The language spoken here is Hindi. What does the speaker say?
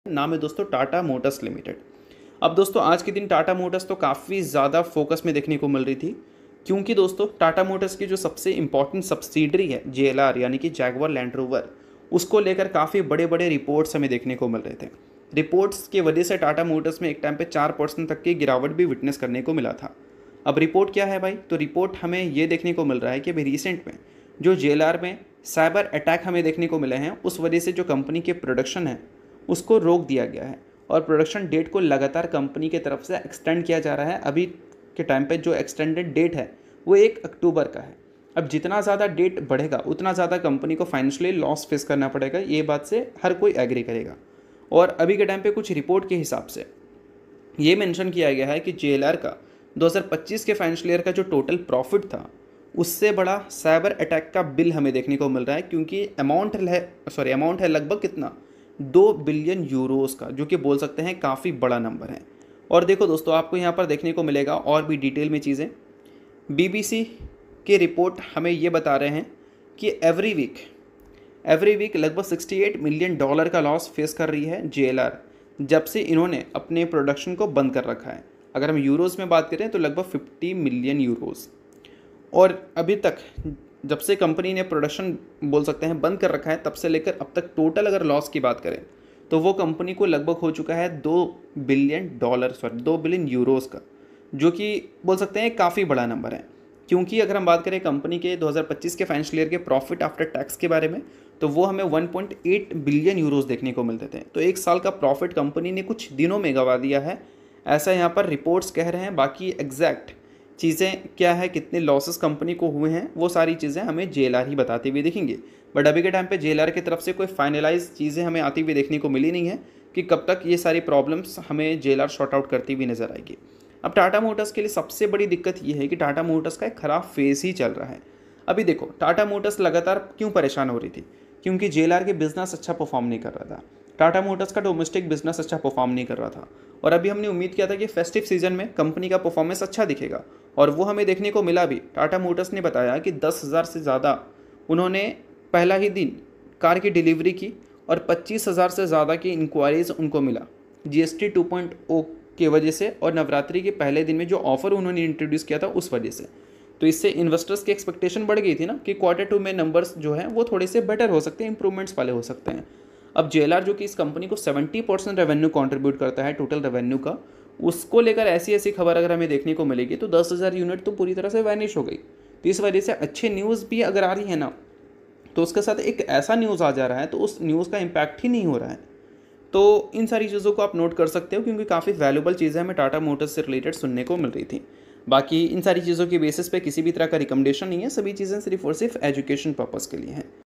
नाम है दोस्तों टाटा मोटर्स लिमिटेड। अब दोस्तों आज के दिन टाटा मोटर्स तो काफ़ी ज़्यादा फोकस में देखने को मिल रही थी, क्योंकि दोस्तों टाटा मोटर्स की जो सबसे इम्पॉर्टेंट सब्सिडरी है JLR यानी कि जैगुआर लैंड रोवर, उसको लेकर काफ़ी बड़े बड़े रिपोर्ट्स हमें देखने को मिल रहे थे। रिपोर्ट्स की वजह से टाटा मोटर्स में एक टाइम पे 4% तक की गिरावट भी विटनेस करने को मिला था। अब रिपोर्ट क्या है भाई? तो रिपोर्ट हमें ये देखने को मिल रहा है कि अभी रिसेंट में जो JLR में साइबर अटैक हमें देखने को मिले हैं, उस वजह से जो कंपनी के प्रोडक्शन है उसको रोक दिया गया है और प्रोडक्शन डेट को लगातार कंपनी की तरफ से एक्सटेंड किया जा रहा है। अभी के टाइम पे जो एक्सटेंडेड डेट है वो 1 अक्टूबर का है। अब जितना ज़्यादा डेट बढ़ेगा उतना ज़्यादा कंपनी को फाइनेंशियली लॉस फेस करना पड़ेगा, ये बात से हर कोई एग्री करेगा। और अभी के टाइम पे कुछ रिपोर्ट के हिसाब से ये मेंशन किया गया है कि JLR का 2025 के फाइनेंशियल ईयर का जो टोटल प्रॉफिट था उससे बड़ा साइबर अटैक का बिल हमें देखने को मिल रहा है, क्योंकि अमाउंट है लगभग कितना 2 बिलियन यूरोस का, जो कि बोल सकते हैं काफ़ी बड़ा नंबर है। और देखो दोस्तों, आपको यहाँ पर देखने को मिलेगा और भी डिटेल में चीज़ें। BBC की रिपोर्ट हमें ये बता रहे हैं कि एवरी वीक लगभग $68 मिलियन का लॉस फेस कर रही है JLR, जब से इन्होंने अपने प्रोडक्शन को बंद कर रखा है। अगर हम यूरोज़ में बात करें तो लगभग 50 मिलियन यूरोज़। और अभी तक जब से कंपनी ने प्रोडक्शन बोल सकते हैं बंद कर रखा है, तब से लेकर अब तक टोटल अगर लॉस की बात करें तो वो कंपनी को लगभग हो चुका है 2 बिलियन यूरोज़ का, जो कि बोल सकते हैं काफ़ी बड़ा नंबर है। क्योंकि अगर हम बात करें कंपनी के 2025 के फाइनेंशियल ईयर के प्रॉफिट आफ्टर टैक्स के बारे में, तो वो हमें 1.8 बिलियन यूरोज़ देखने को मिलते थे। तो एक साल का प्रॉफिट कंपनी ने कुछ दिनों में गंवा दिया है, ऐसा यहाँ पर रिपोर्ट्स कह रहे हैं। बाकी एग्जैक्ट चीज़ें क्या है, कितने लॉसेस कंपनी को हुए हैं, वो सारी चीज़ें हमें JLR ही बताते हुए दिखेंगे। बट अभी के टाइम पे JLR की तरफ से कोई फाइनलाइज चीज़ें हमें आती हुई देखने को मिली नहीं है कि कब तक ये सारी प्रॉब्लम्स हमें JLR शॉर्ट आउट करती हुई नज़र आएगी। अब टाटा मोटर्स के लिए सबसे बड़ी दिक्कत ये है कि टाटा मोटर्स का एक ख़राब फेज़ ही चल रहा है। अभी देखो, टाटा मोटर्स लगातार क्यों परेशान हो रही थी? क्योंकि JLR के बिज़नेस अच्छा परफॉर्म नहीं कर रहा था, टाटा मोटर्स का डोमेस्टिक बिजनेस अच्छा परफॉर्म नहीं कर रहा था। और अभी हमने उम्मीद किया था कि फेस्टिव सीजन में कंपनी का परफॉर्मेंस अच्छा दिखेगा, और वो हमें देखने को मिला भी। टाटा मोटर्स ने बताया कि 10,000 से ज़्यादा उन्होंने पहला ही दिन कार की डिलीवरी की और 25,000 से ज़्यादा की इंक्वायरीज़ उनको मिला GST 2.0 की वजह से, और नवरात्रि के पहले दिन में जो ऑफ़र उन्होंने इंट्रोड्यूस किया था उस वजह से। तो इससे इन्वेस्टर्स की एक्सपेक्टेशन बढ़ गई थी ना कि Q2 में नंबर्स जो हैं वो थोड़े से बेटर हो सकते हैं, इंप्रूवमेंट्स वाले हो सकते हैं। अब JLR जो कि इस कंपनी को 70% रेवेन्यू कंट्रीब्यूट करता है टोटल रेवेन्यू का, उसको लेकर ऐसी खबर अगर हमें देखने को मिलेगी तो 10,000 यूनिट तो पूरी तरह से वैनिश हो गई। तो इस वजह से अच्छे न्यूज़ भी अगर आ रही है ना, तो उसके साथ एक ऐसा न्यूज़ आ जा रहा है तो उस न्यूज़ का इम्पैक्ट ही नहीं हो रहा है। तो इन सारी चीज़ों को आप नोट कर सकते हो, क्योंकि काफ़ी वैल्यूबल चीज़ें हमें टाटा मोटर्स से रिलेटेड सुनने को मिल रही थी। बाकी इन सारी चीज़ों की बेसिस पे किसी भी तरह का रिकमेंडेशन नहीं है, सभी चीज़ें सिर्फ और सिर्फ एजुकेशन पर्पज़ के लिए हैं।